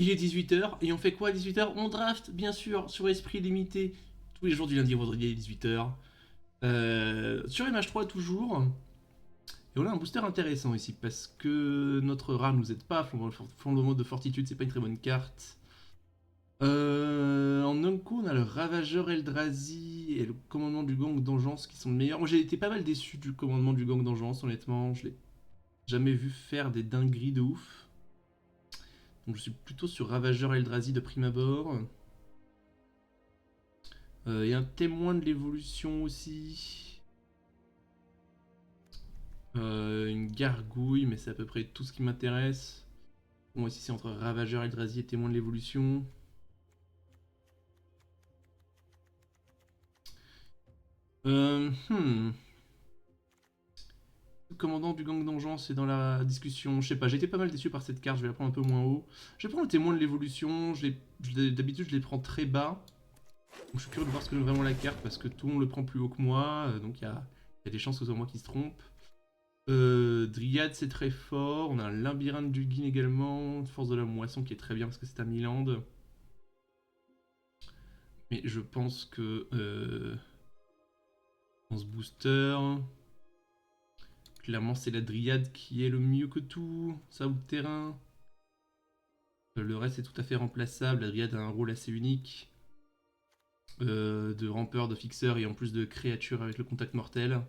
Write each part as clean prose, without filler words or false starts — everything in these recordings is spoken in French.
Il est 18h et on fait quoi à 18h? On draft, bien sûr, sur Esprit Limité, tous les jours du lundi au vendredi à 18h. Sur MH3 toujours. Et on a un booster intéressant ici parce que notre rat nous aide pas. Fondement de Fortitude, c'est pas une très bonne carte. En Unco, on a le Ravageur Eldrazi et le commandement du gang d'Engeance qui sont le meilleurs. Moi j'ai été pas mal déçu du commandement du gang d'Engeance, honnêtement. Je l'ai jamais vu faire des dingueries de ouf. Donc je suis plutôt sur Ravageur Eldrazi de prime abord. Il y a un témoin de l'évolution aussi. Une gargouille, mais c'est à peu près tout ce qui m'intéresse. Bon, ici c'est entre Ravageur Eldrazi et témoin de l'évolution. Hmm. Le commandant du gang d'Engeance est dans la discussion. Je sais pas, j'ai été pas mal déçu par cette carte, je vais la prendre un peu moins haut. Je vais prendre le témoin de l'évolution, d'habitude je les prends très bas. Donc je suis curieux de voir ce que donne vraiment la carte parce que tout le monde le prend plus haut que moi, donc il y a des chances que ce soit moi qui se trompe. Dryad c'est très fort, on a un labyrinthe du Guin également, force de la moisson qui est très bien parce que c'est à Miland. Mais je pense que dans ce booster, clairement c'est la Dryad qui est le mieux que tout, ça ou le terrain. Le reste est tout à fait remplaçable, la Dryad a un rôle assez unique. De rampeur, de fixeur et en plus de créature avec le contact mortel.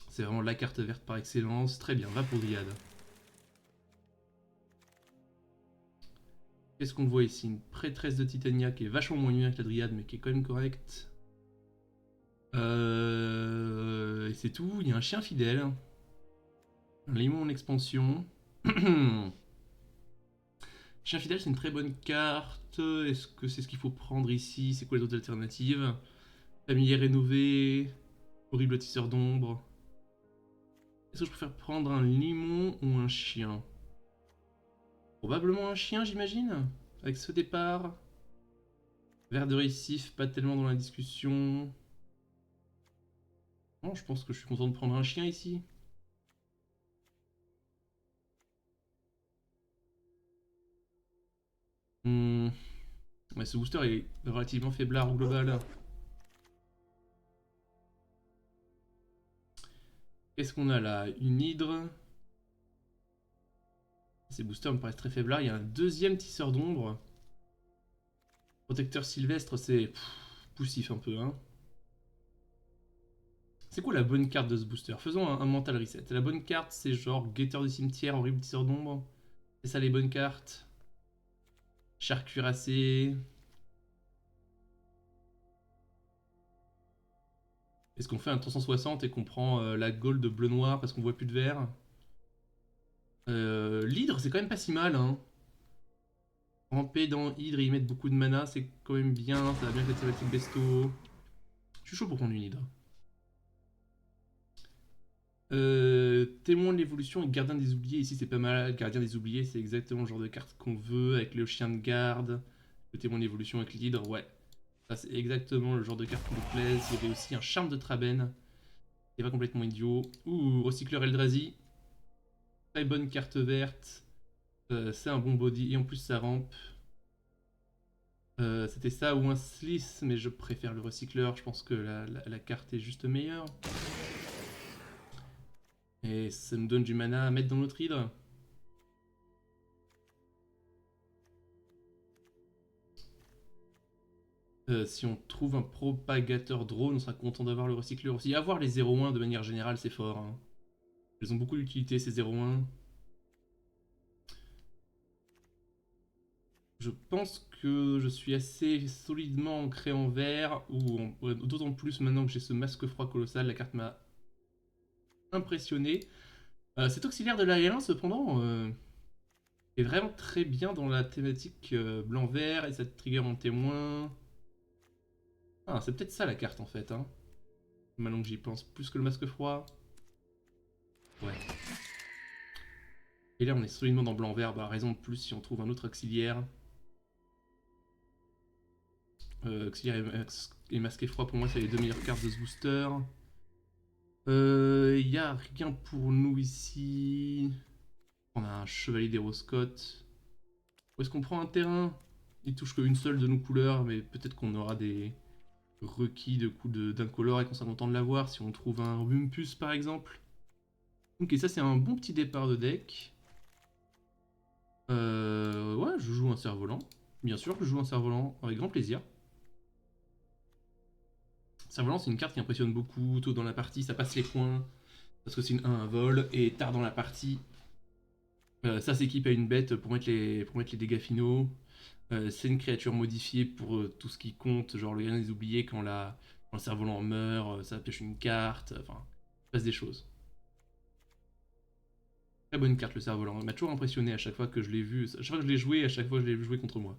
C'est vraiment la carte verte par excellence. Très bien, va pour Dryad. Qu'est-ce qu'on voit ici? Une prêtresse de Titania qui est vachement moins nulle que la Dryad, mais qui est quand même correcte. Et c'est tout. Il y a un chien fidèle. Un limon en expansion. Chien fidèle, c'est une très bonne carte. Est-ce que c'est ce qu'il faut prendre ici? C'est quoi les autres alternatives? Familier rénové. Horrible tisseur d'ombre. Est-ce que je préfère prendre un limon ou un chien? Probablement un chien, j'imagine. Avec ce départ. Vert de récif, pas tellement dans la discussion. Non, je pense que je suis content de prendre un chien ici. Hmm. Ouais, ce booster est relativement faiblard au global. Qu'est-ce qu'on a là? Une hydre. Ces boosters me paraissent très faiblards. Il y a un deuxième tisseur d'ombre. Protecteur sylvestre, c'est poussif un peu, hein. C'est quoi la bonne carte de ce booster? Faisons un mental reset. La bonne carte, c'est genre guetteur du cimetière, horrible tisseur d'ombre. C'est ça les bonnes cartes. Char cuirassé. Est-ce qu'on fait un 360 et qu'on prend la gold de bleu-noir parce qu'on voit plus de vert? L'hydre, c'est quand même pas si mal, hein. Ramper dans hydre et y mettre beaucoup de mana, c'est quand même bien. Ça va bien avec la thématique besto. Je suis chaud pour prendre une hydre. Témoin de l'évolution et gardien des oubliés. Ici, c'est pas mal. Gardien des oubliés, c'est exactement le genre de carte qu'on veut avec le chien de garde. Le témoin de l'évolution avec l'hydre, ouais. Ça, c'est exactement le genre de carte qui nous plaise. Il y avait aussi un charme de Traben. C'est pas complètement idiot. Ouh, recycleur Eldrazi. Très bonne carte verte. C'est un bon body et en plus ça rampe. C'était ça ou un Sliss, mais je préfère le recycleur. Je pense que la carte est juste meilleure. Et ça nous donne du mana à mettre dans notre hydre. Si on trouve un propagateur drone, on sera content d'avoir le recycleur aussi. Avoir les 0-1 de manière générale, c'est fort, hein. Ils ont beaucoup d'utilité ces 0-1. Je pense que je suis assez solidement ancré en vert, ou d'autant plus maintenant que j'ai ce masque froid colossal, la carte m'a impressionné. Cet auxiliaire de l'aérien, cependant, est vraiment très bien dans la thématique blanc-vert, et ça trigger en témoin. Ah, c'est peut-être ça la carte en fait, hein. Maintenant que j'y pense, plus que le masque froid. Ouais. Et là, on est solidement dans blanc-vert, bah raison de plus si on trouve un autre auxiliaire. Auxiliaire et masqué froid, pour moi, c'est les deux meilleures cartes de ce booster. Y a rien pour nous ici. On a un chevalier des Roscottes. Où est-ce qu'on prend un terrain? Il touche qu'une seule de nos couleurs, mais peut-être qu'on aura des requis de coups d'incolore et qu'on sera content de l'avoir si on trouve un Rumpus par exemple. Ok, ça c'est un bon petit départ de deck. Ouais, je joue un cerf-volant. Bien sûr que je joue un cerf-volant, avec grand plaisir. Cerf-volant, c'est une carte qui impressionne beaucoup. Tôt dans la partie, ça passe les points. Parce que c'est une 1 vol. Et tard dans la partie, ça s'équipe à une bête pour mettre les dégâts finaux. C'est une créature modifiée pour tout ce qui compte. Genre le gardien des oubliés, quand le cerf-volant meurt, ça pêche une carte. Enfin, il se passe des choses. Très bonne carte le cerf-volant. Il m'a toujours impressionné à chaque fois que je l'ai vu. À chaque fois que je l'ai joué, à chaque fois que je l'ai joué contre moi.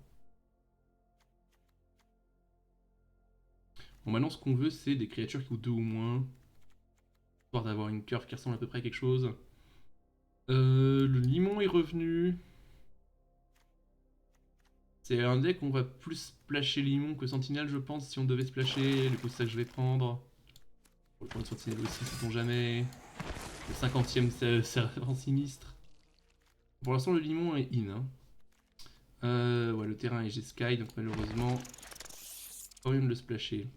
Bon, maintenant, ce qu'on veut, c'est des créatures qui coûtent 2 ou moins. Histoire d'avoir une curve qui ressemble à peu près à quelque chose. Le limon est revenu. C'est un deck où on va plus splasher limon que sentinelle, je pense, si on devait splasher. Du coup, c'est ça que je vais prendre. Pour le point de sentinelle aussi, sait-on jamais. Le 50ème servant sinistre. Pour l'instant, le limon est in. Hein. Ouais, le terrain est G-Sky, donc malheureusement, pas moyen de le splasher.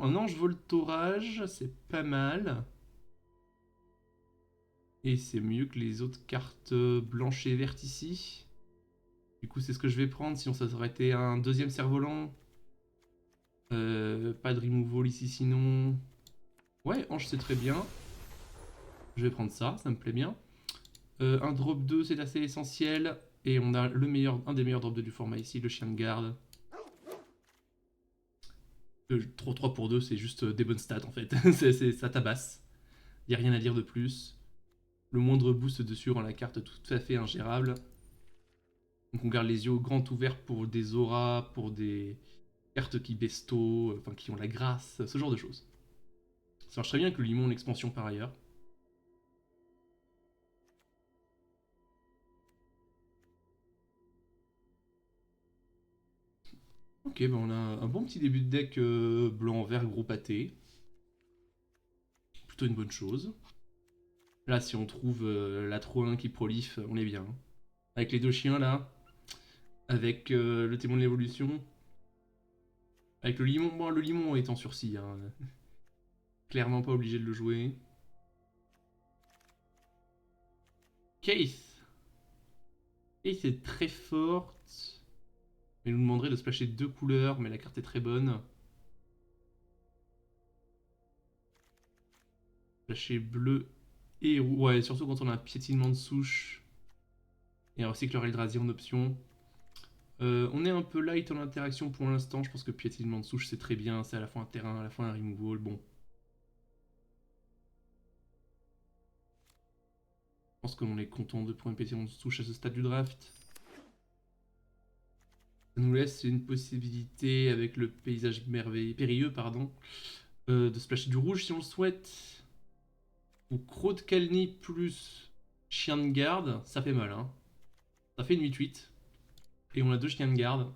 Un ange voltorage, c'est pas mal. Et c'est mieux que les autres cartes blanches et vertes ici. Du coup, c'est ce que je vais prendre, sinon ça aurait été un deuxième cerf-volant. Pas de removal ici sinon. Ouais, ange c'est très bien. Je vais prendre ça, ça me plaît bien. Un drop 2 c'est assez essentiel. Et on a un des meilleurs drop 2 du format ici, le chien de garde. 3 pour 2 c'est juste des bonnes stats en fait. Ça tabasse. Y a rien à dire de plus. Le moindre boost dessus rend la carte tout à fait ingérable. Donc on garde les yeux grands ouverts pour des auras, pour des cartes qui besto, enfin qui ont la grâce, ce genre de choses. Ça marche très bien avec le limon en expansion par ailleurs. Ok, ben on a un bon petit début de deck blanc-vert gros pâté. Plutôt une bonne chose. Là, si on trouve la 3-1 qui proliffe, on est bien. Avec les deux chiens là, avec le témoin de l'évolution, avec le limon. Bon, le limon est en sursis, hein. Clairement pas obligé de le jouer. Case. Case est très forte. Il nous demanderait de splasher 2 couleurs, mais la carte est très bonne. Splasher bleu et roux. Ouais, surtout quand on a un piétinement de souche. Et un recycleur Eldrazi en option. On est un peu light en interaction pour l'instant. Je pense que piétinement de souche c'est très bien. C'est à la fois un terrain, à la fois un removal. Bon. Je pense qu'on est content de prendre un piétinement de souche à ce stade du draft. Ça nous laisse une possibilité avec le paysage périlleux, pardon, de splasher du rouge si on le souhaite. Ou Croc de Calni plus chien de garde, ça fait mal. Hein. Ça fait une 8-8. Et on a 2 chiens de garde.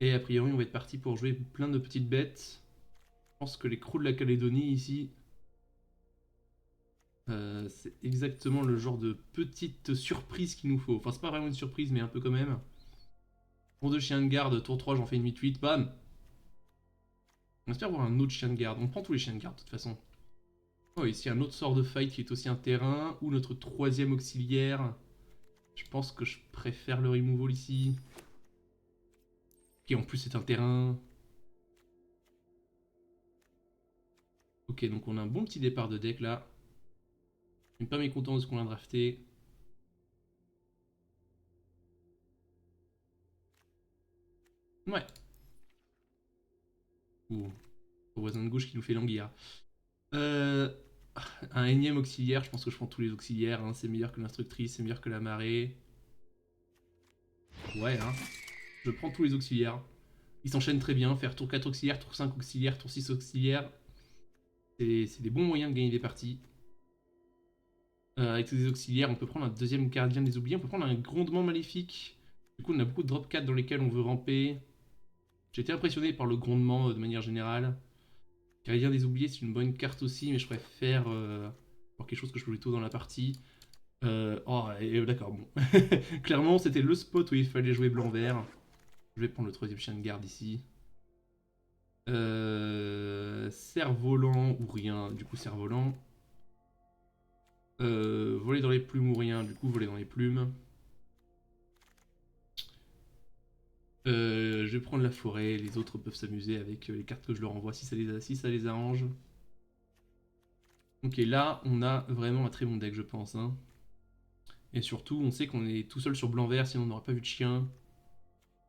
Et a priori, on va être parti pour jouer plein de petites bêtes. Je pense que les crocs de la Calédonie ici, c'est exactement le genre de petite surprise qu'il nous faut. Enfin, c'est pas vraiment une surprise, mais un peu quand même. Pour 2 chiens de garde, tour 3, j'en fais une 8-8, bam. On espère voir un autre chien de garde. On prend tous les chiens de garde de toute façon. Oh, ici un autre sort de fight qui est aussi un terrain. Ou notre 3ème auxiliaire. Je pense que je préfère le removal ici. Qui en plus est un terrain. Ok, donc on a un bon petit départ de deck là. Je suis pas mécontent de ce qu'on a drafté. Ouais. Ouh. Le voisin de gauche qui nous fait languir. Euh, un énième auxiliaire, je pense que je prends tous les auxiliaires. Hein. C'est meilleur que l'instructrice, c'est meilleur que la marée. Ouais, hein. Je prends tous les auxiliaires. Ils s'enchaînent très bien. Faire tour 4 auxiliaires, tour 5 auxiliaires, tour 6 auxiliaires. C'est des bons moyens de gagner des parties. Avec ces auxiliaires, on peut prendre un deuxième gardien des oubliés. On peut prendre un grondement maléfique. Du coup, on a beaucoup de drop 4 dans lesquels on veut ramper. J'ai été impressionné par le grondement de manière générale. Gardien des oubliés, c'est une bonne carte aussi, mais je préfère Encore quelque chose que je peux jouer tôt dans la partie. Oh, d'accord, bon. Clairement, c'était le spot où il fallait jouer blanc-vert. Je vais prendre le troisième chien de garde ici. Cerf-volant ou rien, du coup cerf-volant. Voler dans les plumes ou rien, du coup voler dans les plumes. Je vais prendre la forêt, les autres peuvent s'amuser avec les cartes que je leur envoie si ça les arrange. Ok, là on a vraiment un très bon deck je pense. Hein. Et surtout on sait qu'on est tout seul sur blanc-vert sinon on n'aura pas vu de chien.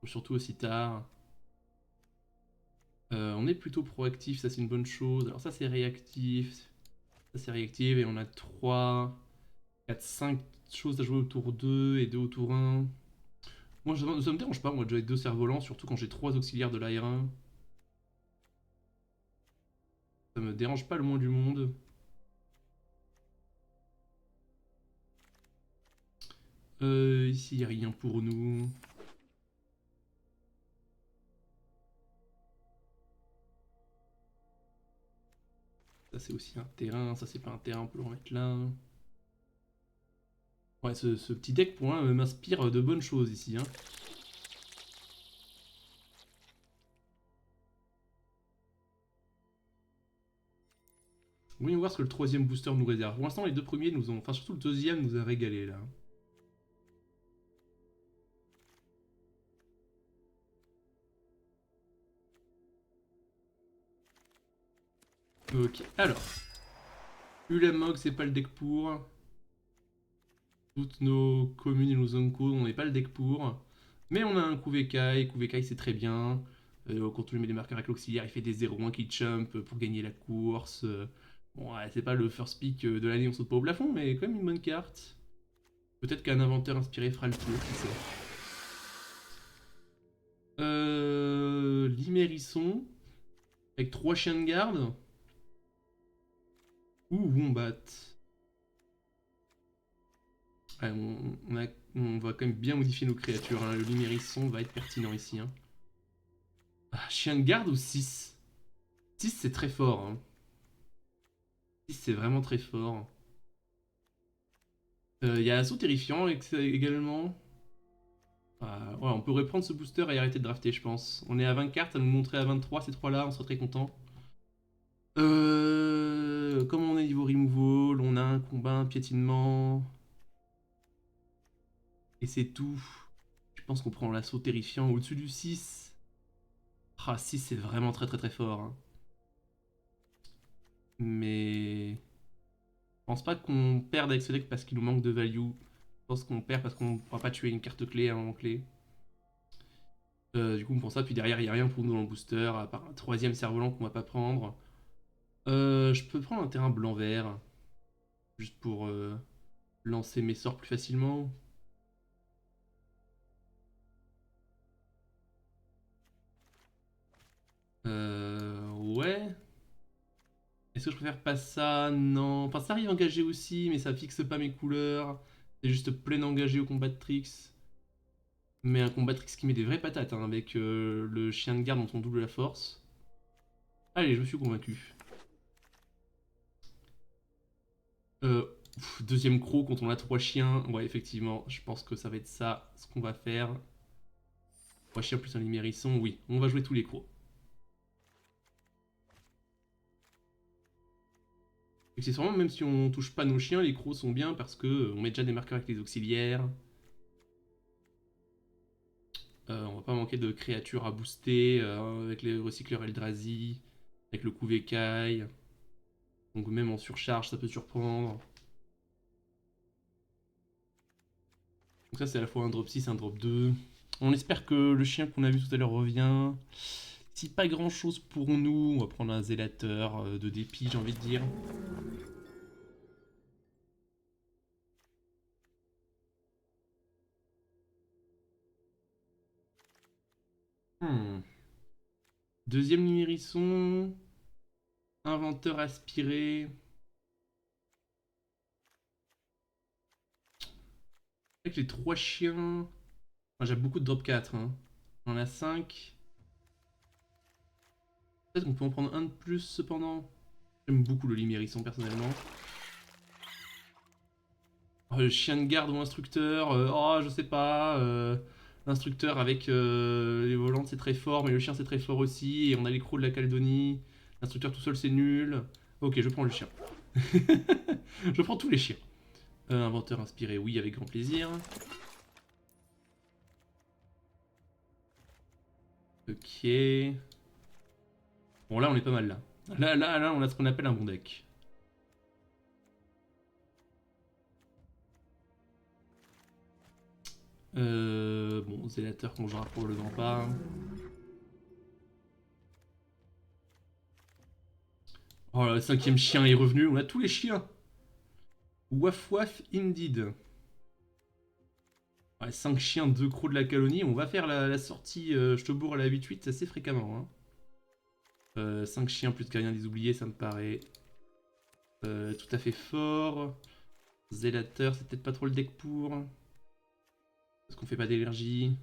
Surtout aussi tard. On est plutôt proactif, ça c'est une bonne chose. Alors ça c'est réactif. Ça c'est réactif et on a 3, 4, 5 choses à jouer au tour 2 et 2 au tour 1. Moi ça me dérange pas moi de jouer avec 2 cerfs-volants, surtout quand j'ai 3 auxiliaires de l'AR1. Ça me dérange pas le moins du monde. Ici, il n'y a rien pour nous. Ça, c'est aussi un terrain. Ça, c'est pas un terrain, on peut le remettre là. Ouais, ce petit deck, pour moi, m'inspire de bonnes choses ici. Hein. Voyons voir ce que le troisième booster nous réserve. Pour l'instant, les deux premiers nous ont... Enfin, surtout le deuxième nous a régalé, là. Ok, alors. Ulamog, c'est pas le deck pour. Toutes nos communes et nos Onko, on n'est pas le deck pour. Mais on a un Kuvekai. Kuvekai, c'est très bien. Quand on lui met des marqueurs avec l'auxiliaire, il fait des 0-1 qui jump pour gagner la course. Bon, ouais, c'est pas le first pick de l'année, on saute pas au plafond, mais quand même une bonne carte. Peut-être qu'un inventeur inspiré fera le tour, qui sait. Limérisson. Avec 3 chiens de garde. Ou Wombat. Ouais, on va quand même bien modifier nos créatures. Hein. Le Limérisson va être pertinent ici. Hein. Ah, chien de garde ou 6? 6 c'est très fort. Hein. 6 c'est vraiment très fort. Il y a Assaut Terrifiant également. Ah, ouais, on peut reprendre ce booster et arrêter de drafter, je pense. On est à 20 cartes, à nous montrer à 23 ces trois-là, on serait très content. Comme on est niveau removal, on a un combat, un piétinement. Et c'est tout. Je pense qu'on prend l'assaut terrifiant au-dessus du 6. Ah, 6 c'est vraiment très très très fort. Hein. Mais... Je pense pas qu'on perde avec ce deck parce qu'il nous manque de value. Je pense qu'on perd parce qu'on ne pourra pas tuer une carte clé à un moment clé. Du coup on prend ça, puis derrière il n'y a rien pour nous dans le booster, à part un troisième cerf-volant qu'on va pas prendre. Je peux prendre un terrain blanc-vert, juste pour lancer mes sorts plus facilement. Ouais. Est-ce que je préfère pas ça? Non. Enfin, ça arrive engagé aussi, mais ça fixe pas mes couleurs. C'est juste plein engagé au combat de Trix. Mais un combat de Trix qui met des vraies patates, hein, avec le chien de garde dont on double la force. Allez, je me suis convaincu. Deuxième croc quand on a 3 chiens. Ouais, effectivement, je pense que ça va être ça, ce qu'on va faire. 3 chiens plus un limérisson, oui. On va jouer tous les crocs. Accessoirement, même si on touche pas nos chiens, les crocs sont bien parce que on met déjà des marqueurs avec les auxiliaires. On va pas manquer de créatures à booster avec les recycleurs Eldrazi, avec le Kuvekai. Donc même en surcharge, ça peut surprendre. Donc ça c'est à la fois un drop 6 et un drop 2. On espère que le chien qu'on a vu tout à l'heure revient. Si pas grand chose pour nous, on va prendre un zélateur de dépit, j'ai envie de dire. Hmm. Deuxième numérisson. Inventeur aspiré. Avec les 3 chiens. Enfin, j'ai beaucoup de drop 4. Hein. On en a 5. Peut-être qu'on peut en prendre un de plus cependant. J'aime beaucoup le limérisson personnellement. Chien de garde ou instructeur, oh je sais pas. L'instructeur avec les volantes c'est très fort, mais le chien c'est très fort aussi. Et on a les crocs de la Calédonie. L'instructeur tout seul c'est nul. Ok, je prends le chien. Je prends tous les chiens. Inventeur inspiré, oui, avec grand plaisir. Ok. Bon, là, on est pas mal, là. Là, on a ce qu'on appelle un bon deck. Bon, Zélateur qu'on jouera probablement pas. Oh là, le 5ème chien est revenu, on a tous les chiens. Waf waf indeed. Ouais, 5 chiens, 2 crocs de la colonie, on va faire la sortie je te bourre à la 8-8 assez fréquemment. Hein. 5 chiens plus qu'à rien des oubliés, ça me paraît tout à fait fort. Zélateur, c'est peut-être pas trop le deck pour. Parce qu'on fait pas d'énergie.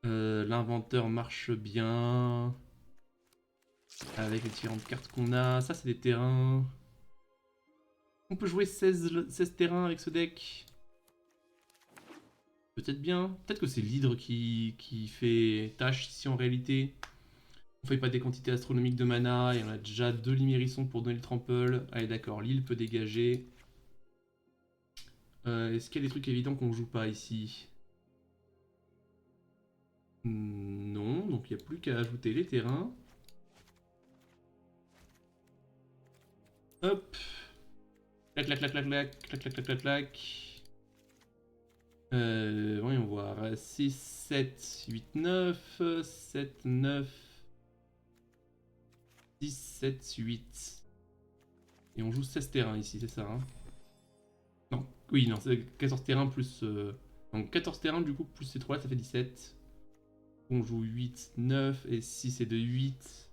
L'inventeur marche bien. Avec les différentes cartes qu'on a. Ça, c'est des terrains. On peut jouer 16 terrains avec ce deck. Peut-être bien. Peut-être que c'est l'hydre qui fait tâche ici en réalité. On fait pas des quantités astronomiques de mana et on a déjà 2 limérissons pour donner le trample. Allez d'accord, l'île peut dégager. Est-ce qu'il y a des trucs évidents qu'on joue pas ici? Non, donc il n'y a plus qu'à ajouter les terrains. Hop. Clac, clac, clac, clac, clac, clac, clac, clac, clac, clac. Voyons voir. 6, 7, 8, 9, 7, 9, 10, 7, 8. Et on joue 16 terrains ici, c'est ça, hein? Non, oui, non, c'est 14 terrains plus... Donc 14 terrains du coup, plus ces 3 ça fait 17. On joue 8, 9 et 6 et 2, 8.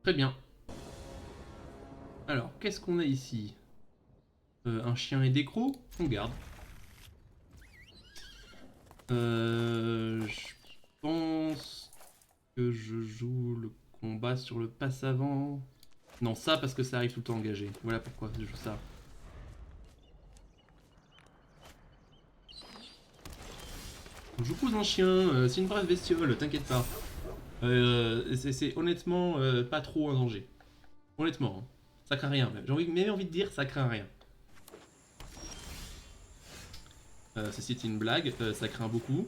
Très bien. Alors, qu'est-ce qu'on a ici? Un chien et des crocs, on garde. Je pense que je joue le combat sur le passe avant. Non, ça parce que ça arrive tout le temps engagé. Voilà pourquoi je joue ça. Je pose un chien, c'est une brave bestiole, t'inquiète pas. C'est honnêtement pas trop un danger. Honnêtement, hein. Ça craint rien. J'ai même envie de dire ça craint rien. Ceci est une blague, ça craint beaucoup.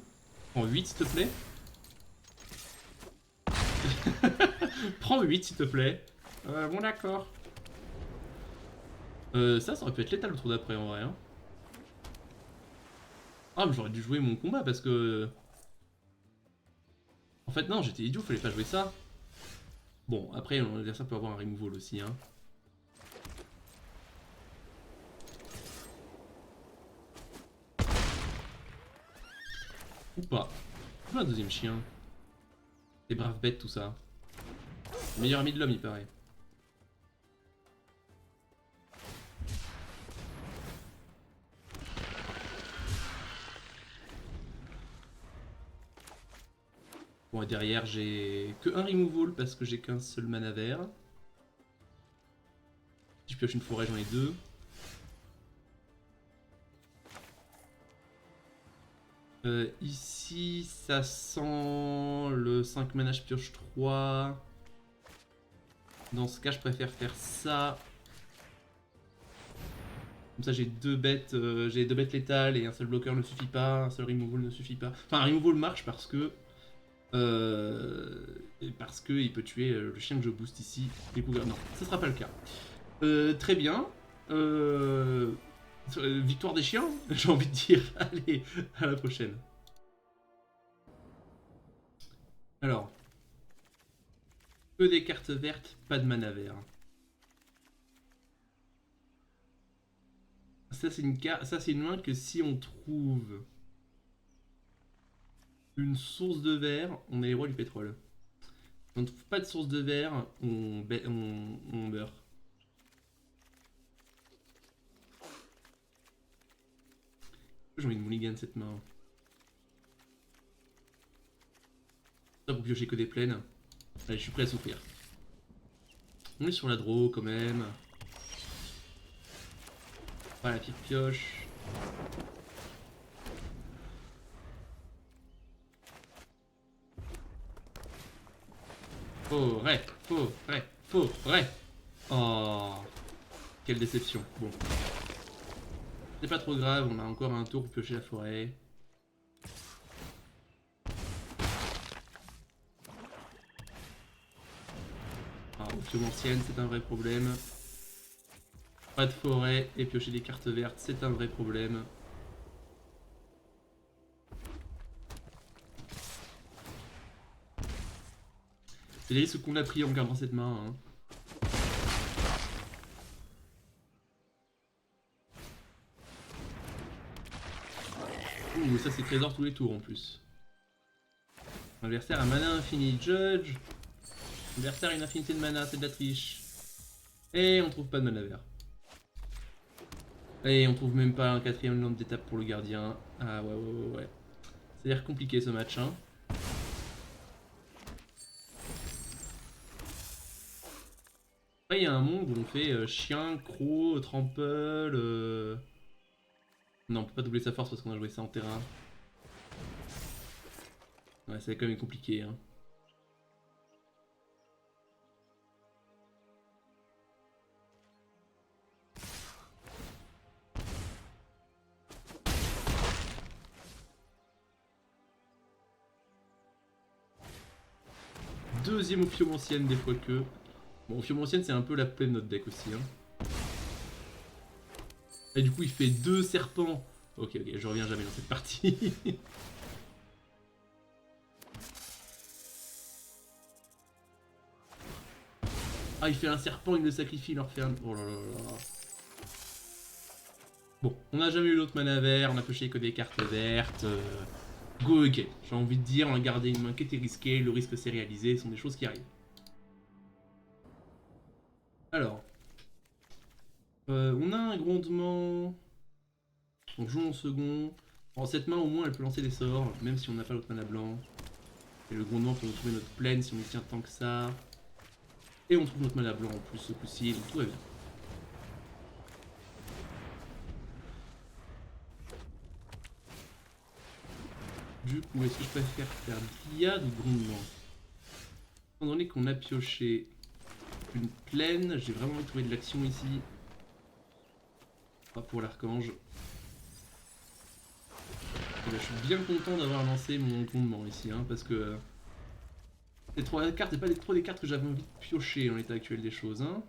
Prends 8 s'il te plaît. Prends 8 s'il te plaît. Bon d'accord. Ça aurait pu être létal le tour d'après en vrai. Hein. Ah mais j'aurais dû jouer mon combat parce que... En fait non, j'étais idiot, fallait pas jouer ça. Bon, après l'adversaire peut avoir un removal aussi. Hein. Ou pas. Joue un deuxième chien. Des braves bêtes tout ça. Meilleur ami de l'homme il paraît. Bon et derrière j'ai que un removal parce que j'ai qu'un seul mana vert. Si je pioche une forêt j'en ai 2. Ici ça sent le 5 mana je pioche 3. Dans ce cas je préfère faire ça. Comme ça j'ai 2 bêtes, j'ai 2 bêtes létales et un seul bloqueur ne suffit pas, un seul removal ne suffit pas. Enfin un removal marche parce que il peut tuer le chien que je booste ici. Non, ce sera pas le cas. Très bien. Victoire des chiens, j'ai envie de dire. Allez, à la prochaine. Alors, que des cartes vertes, pas de mana vert. Ça c'est une main que si on trouve une source de verre, on est les rois du pétrole. Si on ne trouve pas de source de verre, on meurt. J'ai envie de mulligan cette main. Ça pour piocher que des plaines. Allez, je suis prêt à souffrir. On est sur la draw quand même. Pas la pire pioche. Forêt, forêt, forêt. Oh, quelle déception. Bon. C'est pas trop grave, on a encore un tour pour piocher la forêt. Ah, option ancienne, c'est un vrai problème. Pas de forêt et piocher des cartes vertes, c'est un vrai problème. C'est les risques qu'on a pris en gardant cette main. Hein. Ouh, ça c'est trésor tous les tours en plus. L'adversaire a mana infini. Judge. L'adversaire a une infinité de mana, c'est de la triche. Et on trouve pas de mana vert. Et on trouve même pas un quatrième land d'étape pour le gardien. Ah ouais. Ça a l'air compliqué ce match. Hein. Après il y a un monde où on fait chien, croc, trample... Non, on peut pas doubler sa force parce qu'on a joué ça en terrain. Ouais, c'est quand même compliqué. Hein. Deuxième Ophium ancienne des fois que... Bon, Ophium ancienne c'est un peu la plaie de notre deck aussi. Hein. Et du coup il fait 2 serpents. Ok, je reviens jamais dans cette partie. Ah, il fait un serpent, il le sacrifie, il leur fait un... Oh là là là. Bon, on n'a jamais eu d'autres mana verts, on a pioché que des cartes vertes. Go again. J'ai envie de dire, on a gardé une main qui était risquée, le risque s'est réalisé, ce sont des choses qui arrivent. Alors. On a un grondement. On joue en second. En cette main, au moins, elle peut lancer des sorts, même si on n'a pas l'autre mana blanc. Et le grondement peut nous trouver notre plaine si on y tient tant que ça. Et on trouve notre mana blanc en plus ce coup-ci, donc tout va bien. Du coup, est-ce que je préfère faire Dryade ou grondement? Étant donné qu'on a pioché une plaine, j'ai vraiment envie de trouver de l'action ici. Pas pour l'archange. Je suis bien content d'avoir lancé mon grondement ici, hein, parce que ces 3 cartes, c'est pas trop des cartes que j'avais envie de piocher en l'état actuel des choses. Hein.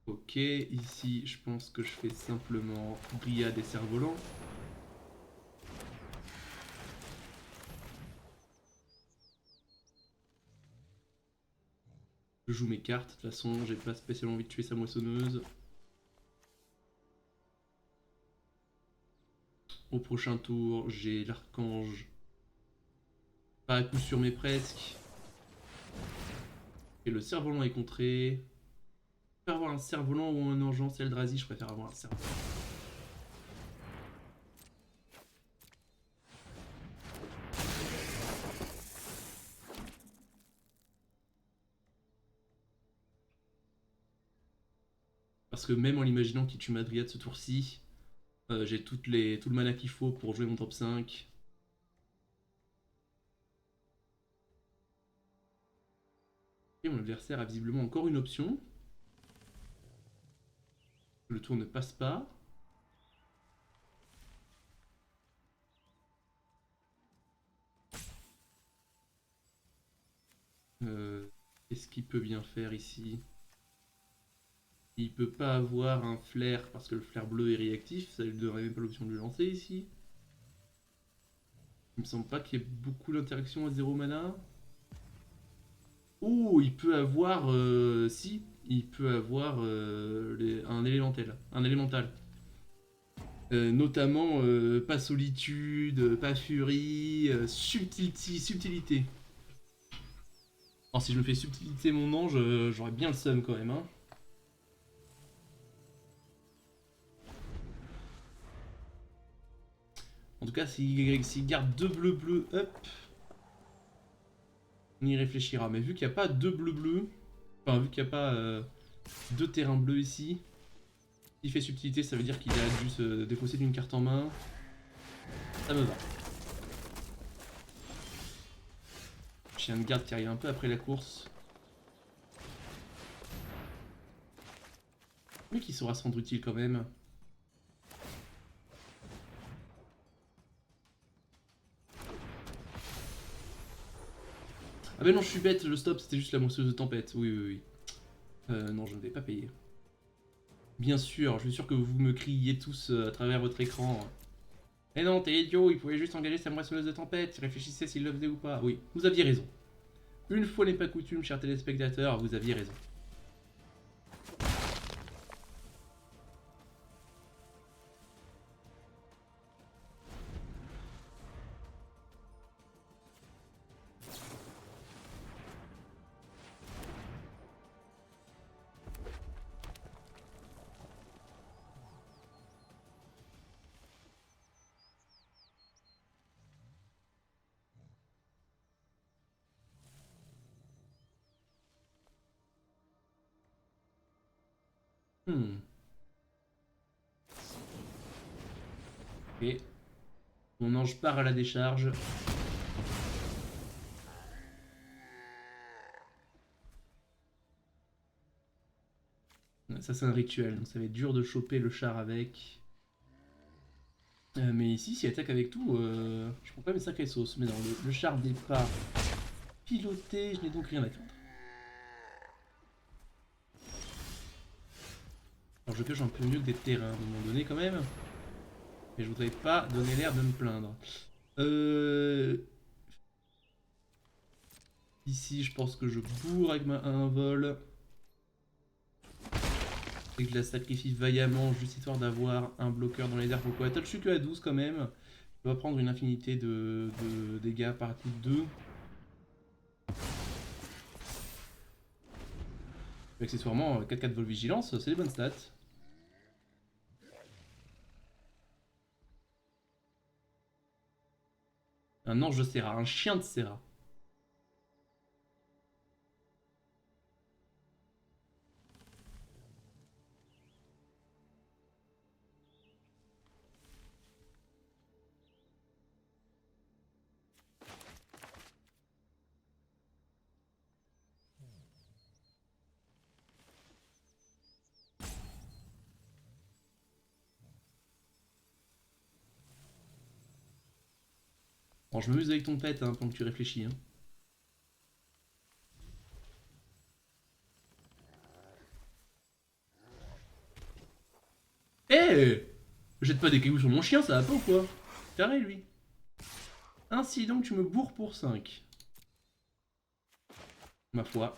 Ok, ici je pense que je fais simplement Dryade et Cerf-Volant. Je joue mes cartes, de toute façon j'ai pas spécialement envie de tuer sa moissonneuse. Au prochain tour, j'ai l'archange. Pas à coup sûr mais presque. Et le cerf-volant est contré. Je préfère avoir un cerf-volant ou un urgence Eldrazi, je préfère avoir un cerf-volant. Parce que même en l'imaginant qu'il tue ma Dryade ce tour-ci, j'ai tout le mana qu'il faut pour jouer mon top 5. Et mon adversaire a visiblement encore une option. Le tour ne passe pas. Qu'est-ce qu'il peut bien faire ici? Il peut pas avoir un flair parce que le flair bleu est réactif, ça lui donnerait même pas l'option de le lancer ici. Il me semble pas qu'il y ait beaucoup d'interactions à 0 mana. Oh, il peut avoir... si, il peut avoir un élémental. Un élémental. Notamment pas solitude, pas furie, subtilité. Alors si je me fais subtilité mon ange, j'aurais bien le seum quand même. Hein. En tout cas, s'il garde 2 bleus bleus, hop. On y réfléchira. Mais vu qu'il n'y a pas deux bleus-bleus, enfin vu qu'il n'y a pas deux terrains bleus ici, il fait subtilité, ça veut dire qu'il a dû se défausser d'une carte en main. Ça me va. Chien de garde qui arrive un peu après la course. Mais qui saura se rendre utile quand même. Ah ben non, je suis bête, le stop c'était juste la mousseuse de tempête. Oui, oui, oui. Non, je ne vais pas payer. Bien sûr, je suis sûr que vous me criez tous à travers votre écran. Mais non, t'es idiot, il pouvait juste engager sa moissonneuse de tempête, réfléchissez s'il le faisait ou pas. Oui, vous aviez raison. Une fois n'est pas coutume, chers téléspectateurs, vous aviez raison. Hmm. Ok. Mon ange part à la décharge. Ça c'est un rituel, donc ça va être dur de choper le char avec. Mais ici, s'il attaque avec tout, je prends pas mes sacrées sauces. Mais non, le char n'est pas piloté, je n'ai donc rien à craindre. Alors je pioche un peu mieux que des terrains à un moment donné quand même. Mais je voudrais pas donner l'air de me plaindre. Ici, je pense que je bourre avec ma 1 vol. Et que je la sacrifie vaillamment juste histoire d'avoir un bloqueur dans les airs. Pourquoi je suis que à 12 quand même. Je dois prendre une infinité de dégâts par coup de 2. Accessoirement, 4-4 vol vigilance, c'est des bonnes stats. Un ange de Serra, un chien de Serra. Bon, je m'amuse avec ton pet hein, pendant que tu réfléchis. Hein. Eh hey, jette pas des cailloux sur mon chien, ça va pas ou quoi? Carré lui. Ainsi donc tu me bourres pour 5. Ma foi.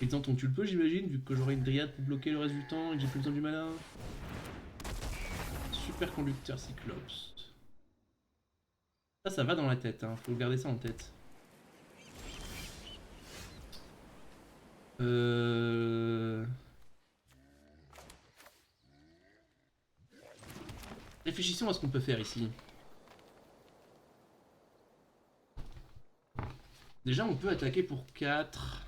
Et tant ton tu le peux j'imagine, vu que j'aurai une dryade pour bloquer le reste du temps et que j'ai plus besoin du malin. Super conducteur Cyclops. Ça va dans la tête, hein. Faut garder ça en tête. Réfléchissons à ce qu'on peut faire ici. Déjà, on peut attaquer pour 4.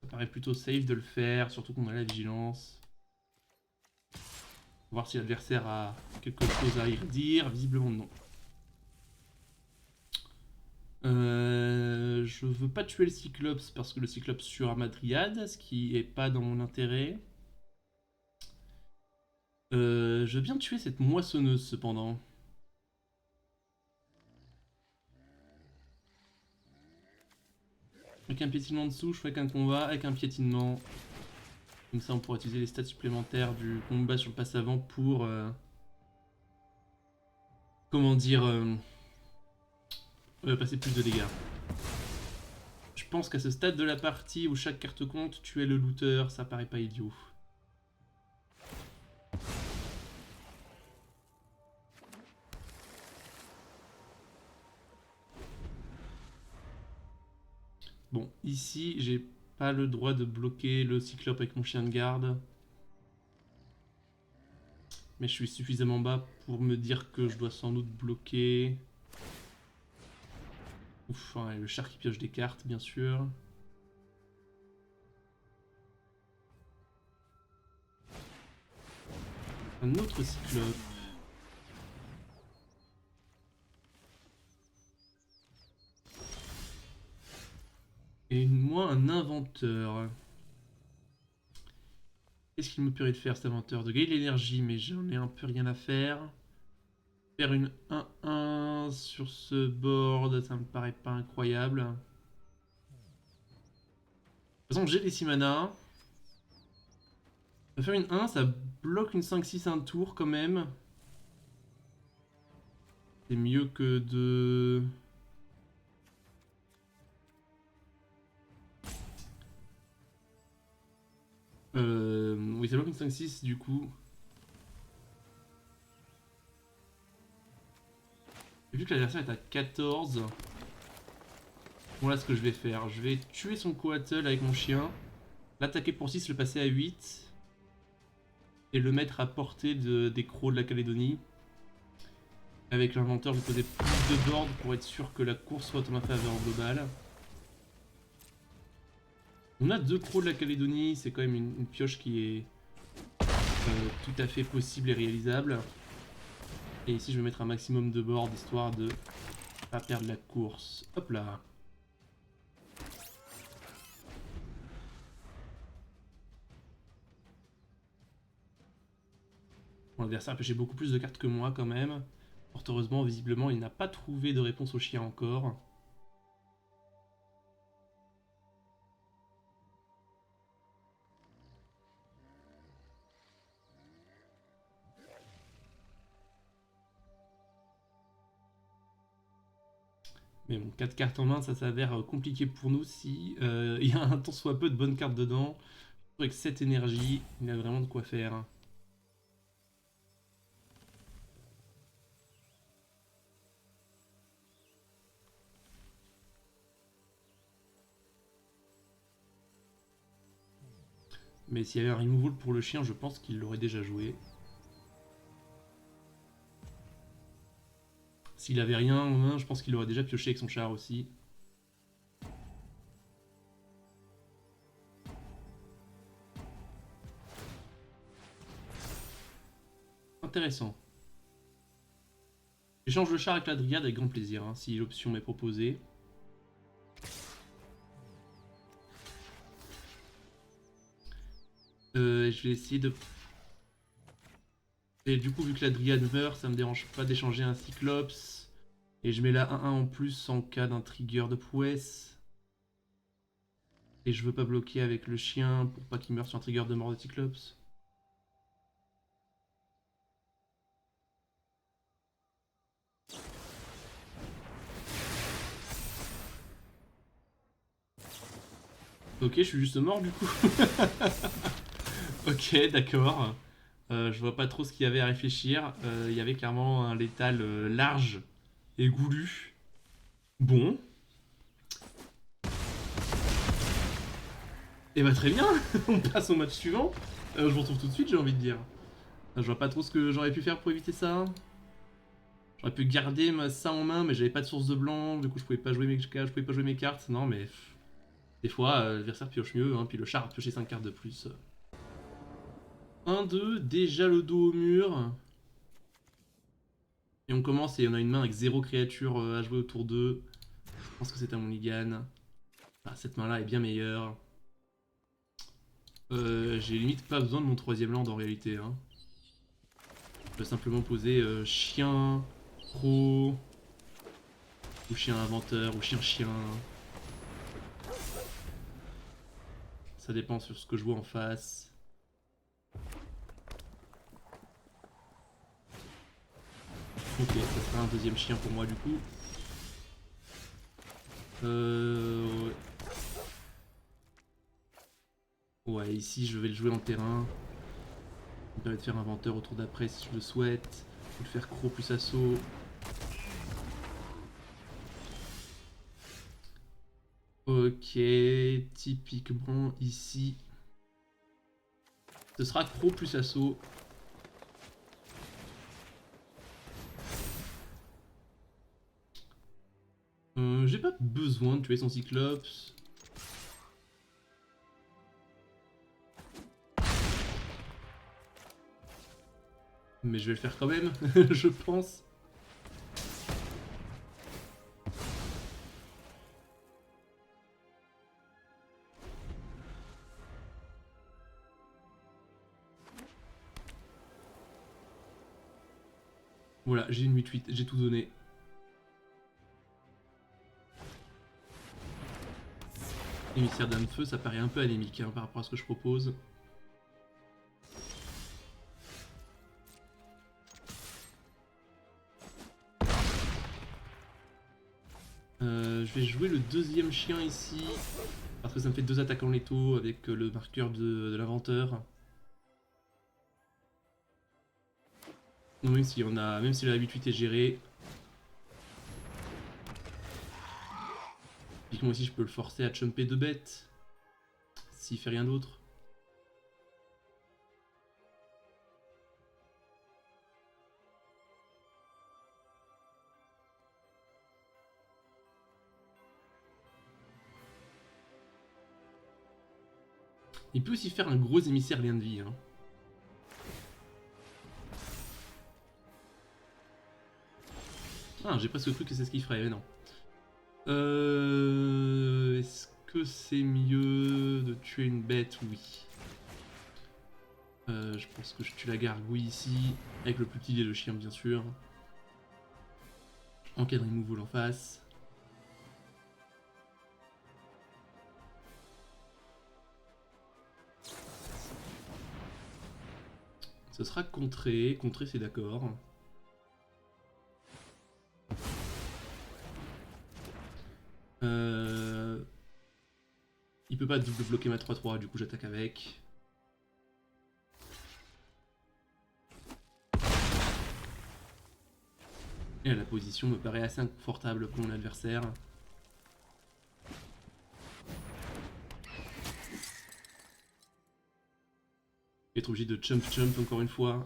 Ça paraît plutôt safe de le faire, surtout qu'on a la vigilance. Voir si l'adversaire a quelque chose à y redire. Visiblement, non. Je veux pas tuer le Cyclops parce que le Cyclops sur ma dryade, ce qui est pas dans mon intérêt. Je veux bien tuer cette moissonneuse cependant. Avec un piétinement dessous, je ferai qu'un combat avec un piétinement. Comme ça, on pourra utiliser les stats supplémentaires du combat sur le passe avant pour. Comment dire. Passer plus de dégâts. Je pense qu'à ce stade de la partie où chaque carte compte, tuer le looter, ça paraît pas idiot. Bon, ici, j'ai pas le droit de bloquer le cyclope avec mon chien de garde. Mais je suis suffisamment bas pour me dire que je dois sans doute bloquer. Ouf, ouais, le char qui pioche des cartes, bien sûr. Un autre cyclope. Et moi, un inventeur. Qu'est-ce qu'il me plairait de faire cet inventeur? De gagner de l'énergie, mais j'en ai un peu rien à faire. Faire une 1-1 sur ce board, ça me paraît pas incroyable. De toute façon, j'ai les 6 mana. Faire une 1, ça bloque une 5-6 un tour quand même. C'est mieux que de... Oui, ça bloque une 5-6 du coup. Et vu que l'adversaire est à 14, voilà ce que je vais faire. Je vais tuer son Coatl avec mon chien, l'attaquer pour 6, le passer à 8, et le mettre à portée des crocs de la Calédonie. Avec l'inventeur, je vais poser plus de board pour être sûr que la course soit en ma faveur globale. On a 2 crocs de la Calédonie, c'est quand même une pioche qui est tout à fait possible et réalisable. Et ici, je vais mettre un maximum de board histoire de pas perdre la course. Hop là. Mon adversaire a pêché beaucoup plus de cartes que moi quand même. Fort heureusement, visiblement, il n'a pas trouvé de réponse au chien encore. Mais bon, 4 cartes en main, ça s'avère compliqué pour nous si il y a un tant soit peu de bonnes cartes dedans. Avec cette énergie, il a vraiment de quoi faire. Mais s'il y avait un removal pour le chien, je pense qu'il l'aurait déjà joué. S'il avait rien en main, je pense qu'il aurait déjà pioché avec son char aussi. Intéressant. J'échange le char avec la Dryade avec grand plaisir, hein, si l'option m'est proposée. Je vais essayer de... Et du coup, vu que la Dryade meurt, ça me dérange pas d'échanger un Cyclops. Et je mets la 1-1 en plus en cas d'un trigger de prouesse. Et je veux pas bloquer avec le chien pour pas qu'il meure sur un trigger de mort de Cyclops. Ok, je suis juste mort du coup. Ok, d'accord. Je vois pas trop ce qu'il y avait à réfléchir. Il y avait clairement un létal large et goulu. Bon. Et bah très bien, on passe au match suivant. Je vous retrouve tout de suite, j'ai envie de dire. Je vois pas trop ce que j'aurais pu faire pour éviter ça. J'aurais pu garder ça en main, mais j'avais pas de source de blanc, du coup je pouvais pas jouer mes cartes. Non, mais des fois, l'adversaire pioche mieux, hein, puis le char a pioché 5 cartes de plus. 1-2, déjà le dos au mur. Et on commence et on a une main avec 0 créature à jouer autour d'eux. Je pense que c'est un mulligan. Ah, cette main là est bien meilleure. J'ai limite pas besoin de mon 3ème land en réalité. Hein. Je peux simplement poser chien, croc, ou chien inventeur, ou chien-chien. Ça dépend sur ce que je vois en face. Ok, ça sera un 2ème chien pour moi du coup. Ouais. Ouais, ici je vais le jouer en terrain. Ça me permet de faire inventeur au tour d'après si je le souhaite. Ou de faire croc plus assaut. Ok, typiquement ici. Ce sera croc plus assaut. J'ai pas besoin de tuer son Cyclops. Mais je vais le faire quand même, je pense. Voilà, j'ai une 8-8, j'ai tout donné. Émissaire d'âme feu, ça paraît un peu anémique hein, par rapport à ce que je propose. Je vais jouer le deuxième chien ici, parce que ça me fait 2 attaquants létaux avec le marqueur de l'inventeur. Même si la 8-8 est gérée. Typiquement ici je peux le forcer à chumper 2 bêtes, s'il fait rien d'autre. Il peut aussi faire un gros émissaire lien de vie. Hein. Ah, j'ai presque cru que c'est ce qu'il ferait, mais non. Est-ce que c'est mieux de tuer une bête? Oui. Je pense que je tue la gargouille ici, avec le plus petit des deux chiens bien sûr. Encadre removal en face. Ce sera contré, contré c'est d'accord. Il peut pas double bloquer ma 3-3, du coup j'attaque avec. Et la position me paraît assez inconfortable pour mon adversaire. Je vais être obligé de jump encore une fois.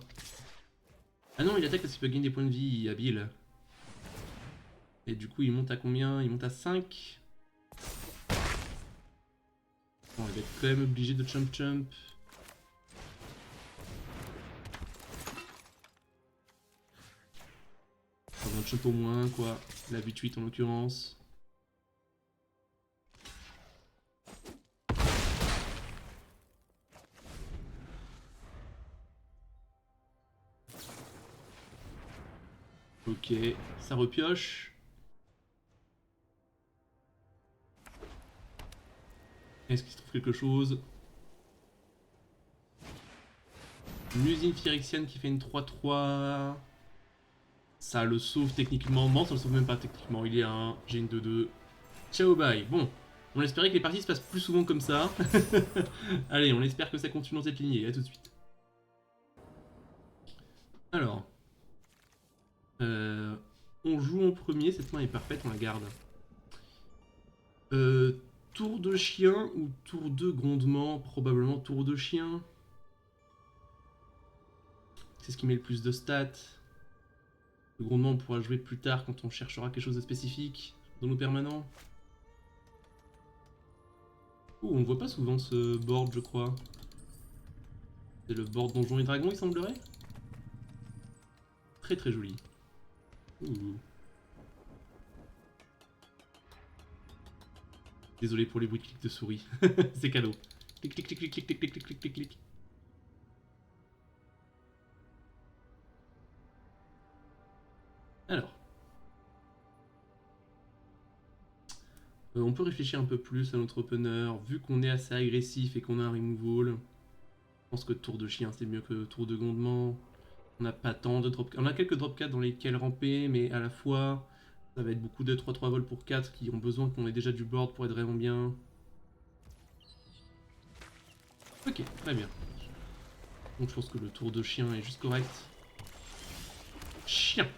Ah non, il attaque parce qu'il peut gagner des points de vie, habile. Et du coup, il monte à combien? Il monte à 5. Bon, il va être quand même obligé de jump. Enfin, un jump au moins, quoi. La 8-8 en l'occurrence. Ok, ça repioche. Est-ce qu'il se trouve quelque chose? Une usine phyrexiane qui fait une 3-3. Ça le sauve techniquement. Non, ça le sauve même pas techniquement. Il est à 1. J'ai une 2-2. Ciao, bye. Bon, on espérait que les parties se passent plus souvent comme ça. Allez, on espère que ça continue dans cette lignée. À tout de suite. Alors. On joue en premier. Cette main est parfaite, on la garde. Tour de chien ou tour de grondement? Probablement tour de chien. C'est ce qui met le plus de stats. Le grondement, on pourra jouer plus tard quand on cherchera quelque chose de spécifique dans nos permanents. Oh, on ne voit pas souvent ce board, je crois. C'est le board Donjons et Dragons, il semblerait. Très très joli. Ouh. Désolé pour les bruits de clics de souris. C'est cadeau. Clic, clic, clic, clic, clic, clic, clic, clic, clic, clic. Alors. On peut réfléchir un peu plus à notre opener. Vu qu'on est assez agressif et qu'on a un removal, je pense que tour de chien c'est mieux que tour de grondement. On n'a pas tant de drop. On a quelques drop 4 dans lesquels ramper, mais à la fois, ça va être beaucoup de 3-3 vols pour 4 qui ont besoin qu'on ait déjà du board pour être vraiment bien. Ok, très bien. Donc je pense que le tour de chien est juste correct. Chien!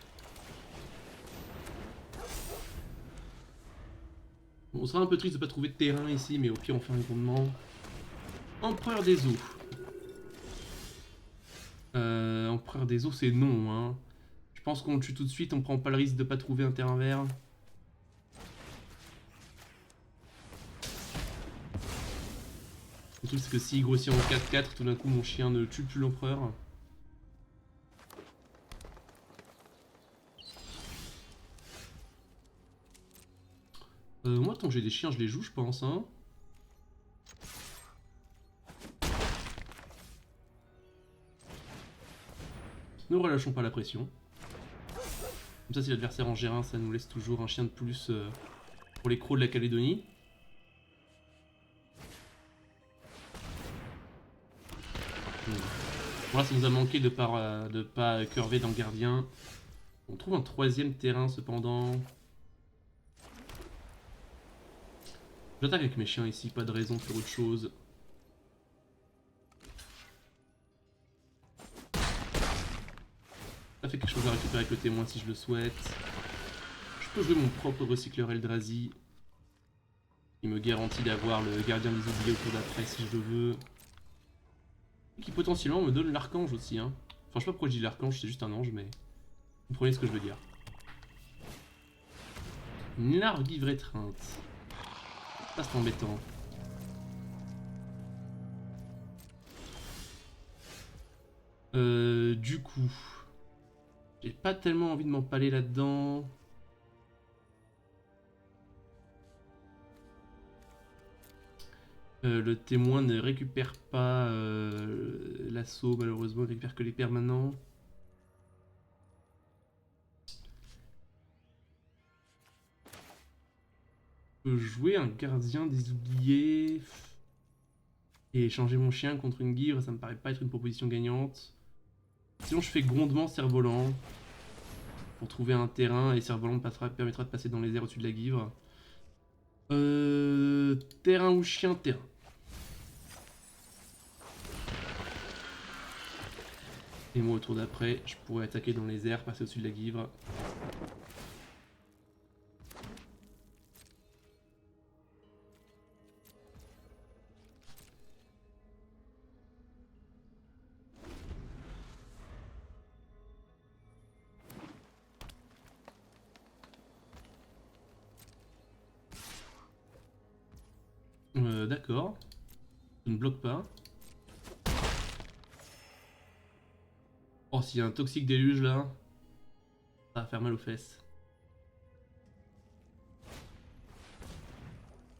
Bon, on sera un peu triste de pas trouver de terrain ici, mais au pire on fait un grondement. Empereur des eaux. Empereur des eaux c'est non, hein. Je pense qu'on le tue tout de suite, on prend pas le risque de pas trouver un terrain vert. truc c'est que s'il grossit en 4-4, tout d'un coup mon chien ne tue plus l'empereur. Moi tant que j'ai des chiens je les joue je pense hein. Ne relâchons pas la pression. Comme ça si l'adversaire en gère un, ça nous laisse toujours un chien de plus pour les crocs de la Calédonie. Voilà, ça nous a manqué de pas curver dans le gardien. On trouve un troisième terrain cependant. J'attaque avec mes chiens ici, pas de raison de faire autre chose. Ça fait quelque chose à récupérer avec le témoin si je le souhaite. Je peux jouer mon propre recycleur Eldrazi. Il me garantit d'avoir le gardien des oubliés au tour d'après si je le veux. Et qui potentiellement me donne l'archange aussi. Hein. Enfin, je sais pas pourquoi je dis l'archange, c'est juste un ange, mais vous comprenez ce que je veux dire. Une larve guivre étreinte. Ça c'est embêtant. Du coup, j'ai pas tellement envie de m'empaler là-dedans. Le témoin ne récupère pas l'assaut, malheureusement, il récupère que les permanents. Je peux jouer un gardien des oubliés et échanger mon chien contre une guivre, ça me paraît pas être une proposition gagnante. Sinon je fais grondement cerf-volant pour trouver un terrain et cerf-volant permettra de passer dans les airs au-dessus de la guivre. Terrain ou chien, terrain. Et moi au tour d'après, je pourrais attaquer dans les airs, passer au-dessus de la guivre. D'accord. Je ne bloque pas. Oh, s'il y a un toxique déluge là, ça va faire mal aux fesses.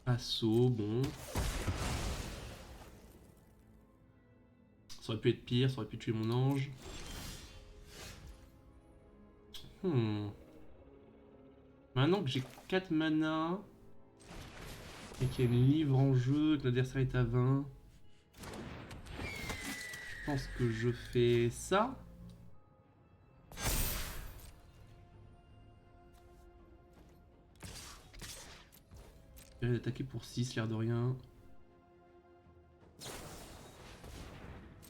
Assaut, bon. Ça aurait pu être pire, ça aurait pu tuer mon ange. Maintenant que j'ai 4 mana et qu'il y a une livre en jeu, que l'adversaire est à 20, je pense que je fais ça. Je vais attaquer pour 6, l'air de rien.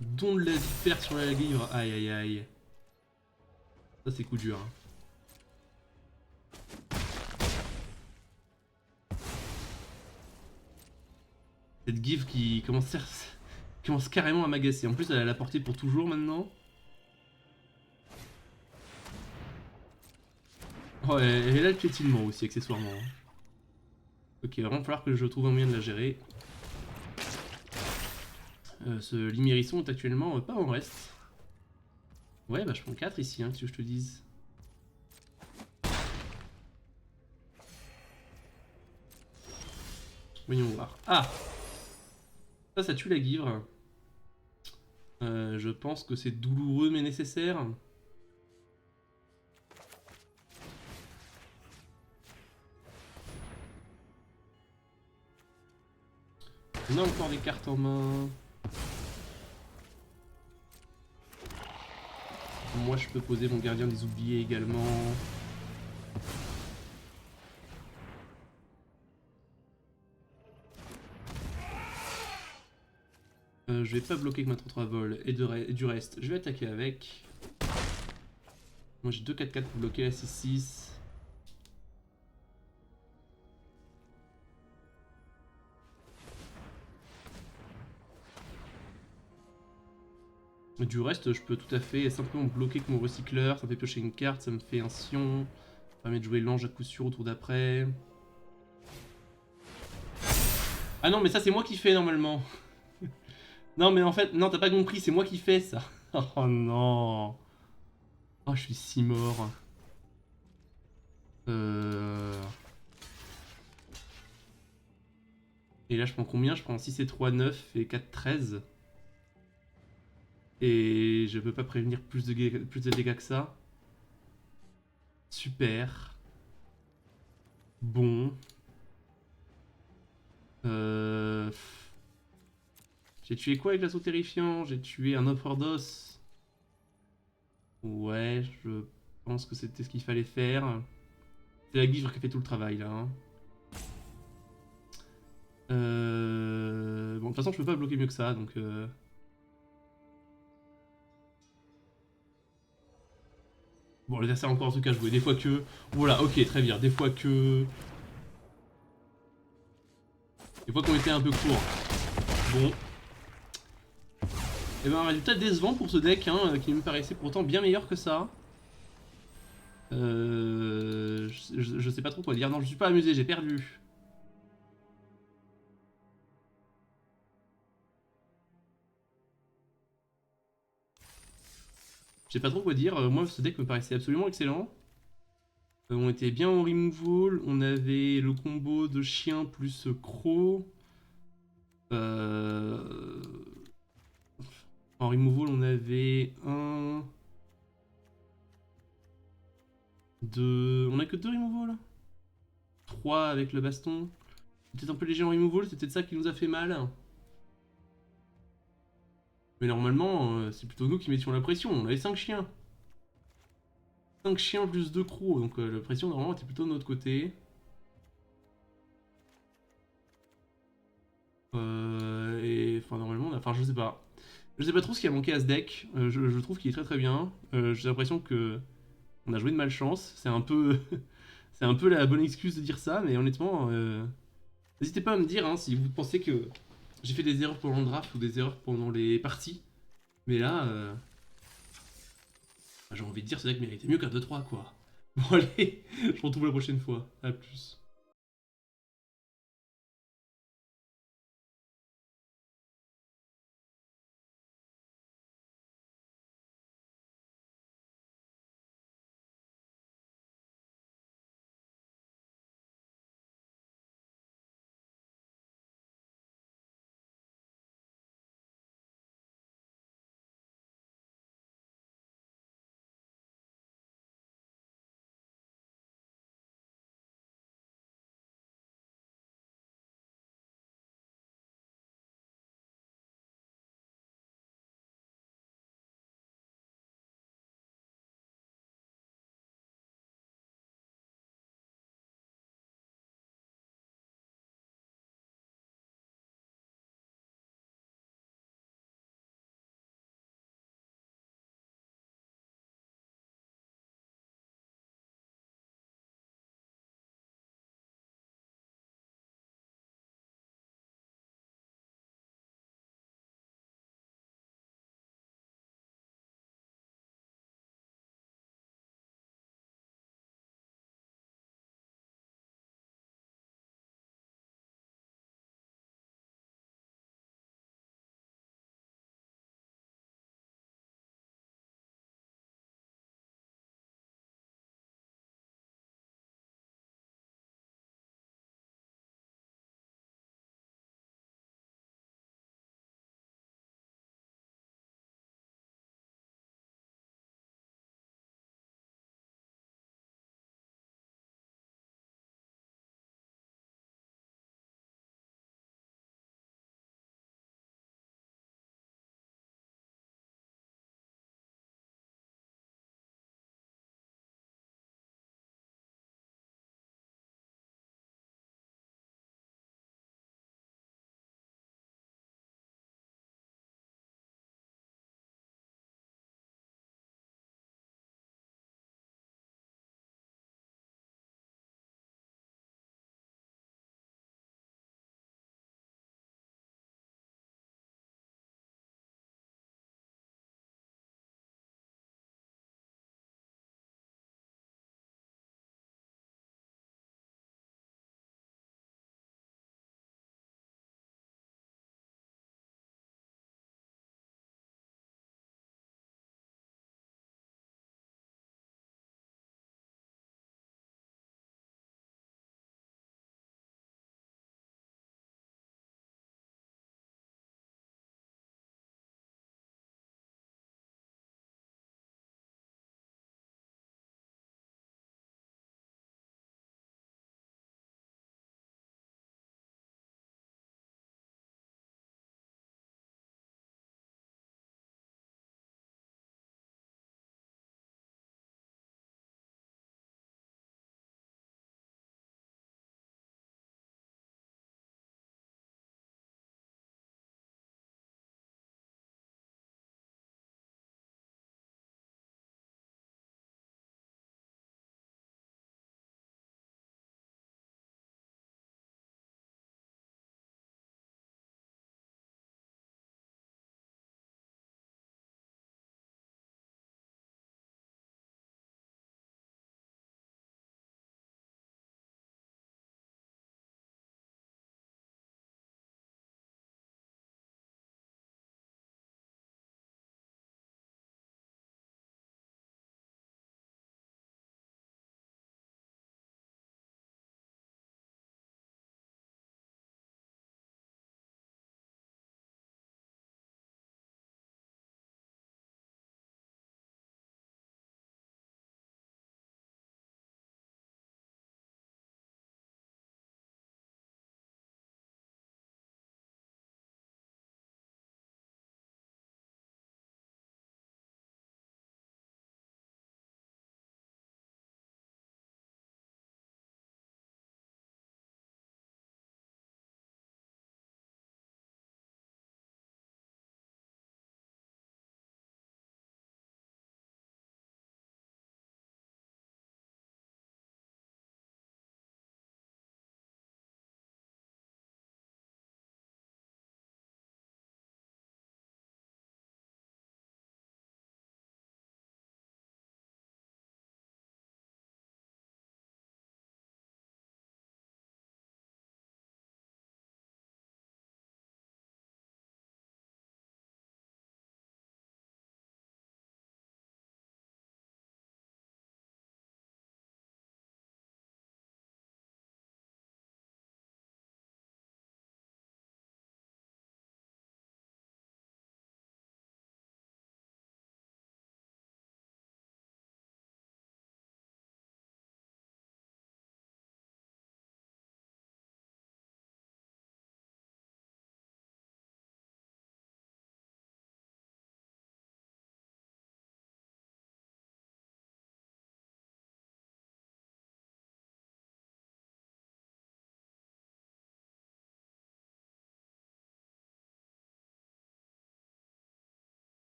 Don de la vipère sur la livre, aïe aïe aïe. Ça c'est coup dur. Hein. Cette give qui commence carrément à m'agacer. En plus elle a la portée pour toujours maintenant. Oh, elle a le piétinement aussi accessoirement. Ok, il va vraiment falloir que je trouve un moyen de la gérer. Ce Limérisson est actuellement pas en reste. Ouais, bah je prends 4 ici, hein, si je te dise. Voyons voir. Ah! Ça tue la guivre. Je pense que c'est douloureux mais nécessaire. On a encore des cartes en main. Moi je peux poser mon gardien des oubliés également. Je vais pas bloquer avec ma 3-3 vol et du reste, je vais attaquer avec. Moi j'ai 2-4-4 pour bloquer la 6-6. Du reste, je peux tout à fait simplement bloquer avec mon recycleur, ça me fait piocher une carte, ça me fait un sion, ça permet de jouer l'ange à coup sûr au tour d'après. Ah non, mais ça c'est moi qui fais normalement. Non, mais en fait, non, t'as pas compris, c'est moi qui fais ça. Oh non. Oh, je suis si mort. Euh... Et là, je prends combien? Je prends 6 et 3, 9 et 4, 13. Et je peux pas prévenir plus de dégâts que ça. Super. Bon. Euh... J'ai tué quoi avec l'assaut terrifiant? J'ai tué un offre d'os. Ouais, je pense que c'était ce qu'il fallait faire. C'est la guivre qui a fait tout le travail là. Hein. Bon, de toute façon, je peux pas bloquer mieux que ça, donc... Bon, l'adversaire a encore un truc à jouer. Des fois que... Voilà, ok, très bien. Des fois que... Des fois qu'on était un peu court. Bon. Et ben, un résultat décevant pour ce deck, hein, qui me paraissait pourtant bien meilleur que ça. Je sais pas trop quoi dire. Non, je suis pas amusé, j'ai perdu. Je sais pas trop quoi dire. Moi, ce deck me paraissait absolument excellent. On était bien en removal. On avait le combo de chien plus croc. Euh... En removal, on avait un... Deux... On a que deux removal? Trois avec le baston. Peut-être un peu léger en removal, c'est peut-être ça qui nous a fait mal. Mais normalement, c'est plutôt nous qui mettions la pression. On avait 5 chiens. 5 chiens plus 2 crocs, donc la pression normalement était plutôt de notre côté. Et enfin normalement, enfin je sais pas. Je sais pas trop ce qui a manqué à ce deck. Je trouve qu'il est très très bien. J'ai l'impression que on a joué de malchance. C'est un peu, c'est un peu la bonne excuse de dire ça, mais honnêtement, n'hésitez pas à me dire hein, si vous pensez que j'ai fait des erreurs pendant le draft ou des erreurs pendant les parties. Mais là, j'ai envie de dire ce deck méritait mieux qu'un 2-3 quoi. Bon allez, je vous retrouve la prochaine fois. A plus.